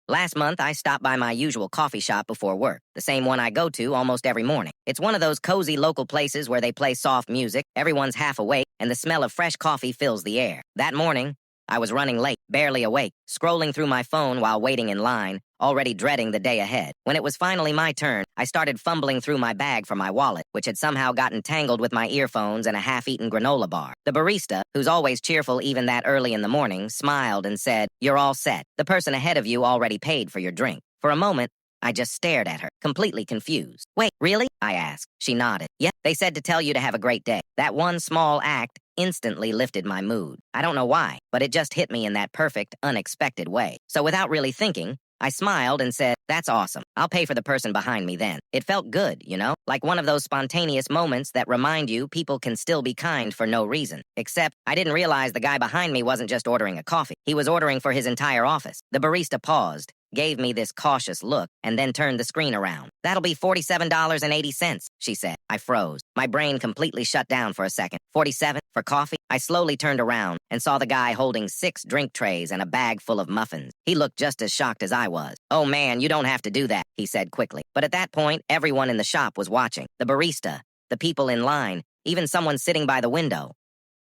Last month, I stopped by my usual coffee shop before work, the same one I go to almost every morning. It's one of those cozy local places where they play soft music, everyone's half awake, and the smell of fresh coffee fills the air. That morning, I was running late, barely awake, scrolling through my phone while waiting in line, already dreading the day ahead. When it was finally my turn, I started fumbling through my bag for my wallet, which had somehow gotten tangled with my earphones and a half-eaten granola bar. The barista, who's always cheerful even that early in the morning, smiled and said, "You're all set. The person ahead of you already paid for your drink." For a moment, I just stared at her, completely confused. "Wait, really?" I asked. She nodded. "Yeah, they said to tell you to have a great day." That one small act instantly lifted my mood. I don't know why, but it just hit me in that perfect, unexpected way. So without really thinking, I smiled and said, "That's awesome. I'll pay for the person behind me then." It felt good, like one of those spontaneous moments that remind you people can still be kind for no reason. Except I didn't realize the guy behind me wasn't just ordering a coffee. He was ordering for his entire office. The barista paused, gave me this cautious look, and then turned the screen around. "That'll be $47.80, she said. I froze. My brain completely shut down for a second. 47 for coffee? I slowly turned around and saw the guy holding 6 drink trays and a bag full of muffins. He looked just as shocked as I was. "Oh man, you don't have to do that," he said quickly. But at that point, everyone in the shop was watching. The barista, the people in line, even someone sitting by the window.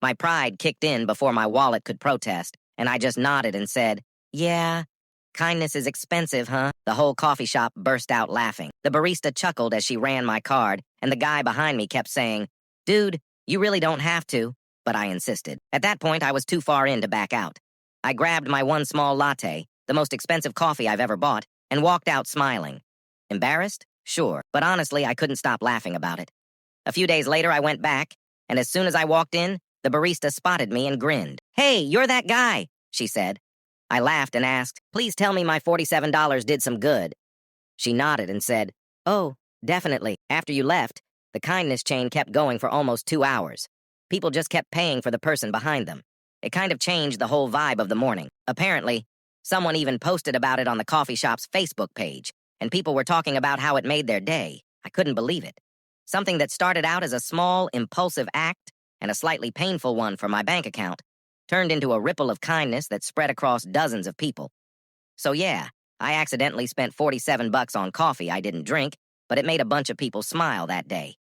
My pride kicked in before my wallet could protest, and I just nodded and said, "Yeah, kindness is expensive, huh?" The whole coffee shop burst out laughing. The barista chuckled as she ran my card, and the guy behind me kept saying, "Dude, you really don't have to." But I insisted. At that point, I was too far in to back out. I grabbed my one small latte, the most expensive coffee I've ever bought, and walked out smiling. Embarrassed? Sure, but honestly, I couldn't stop laughing about it. A few days later, I went back, and as soon as I walked in, the barista spotted me and grinned. "Hey, you're that guy," she said. I laughed and asked, "Please tell me my $47 did some good." She nodded and said, "Oh, definitely. After you left, the kindness chain kept going for almost 2 hours. People just kept paying for the person behind them. It kind of changed the whole vibe of the morning. Apparently, someone even posted about it on the coffee shop's Facebook page, and people were talking about how it made their day. I couldn't believe it. Something that started out as a small, impulsive act and a slightly painful one for my bank account turned into a ripple of kindness that spread across dozens of people. So yeah, I accidentally spent $47 on coffee I didn't drink, but it made a bunch of people smile that day.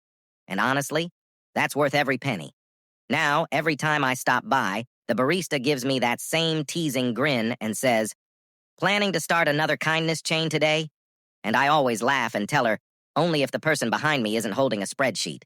And honestly, that's worth every penny. Now, every time I stop by, the barista gives me that same teasing grin and says, "Planning to start another kindness chain today?" And I always laugh and tell her, only if the person behind me isn't holding a spreadsheet.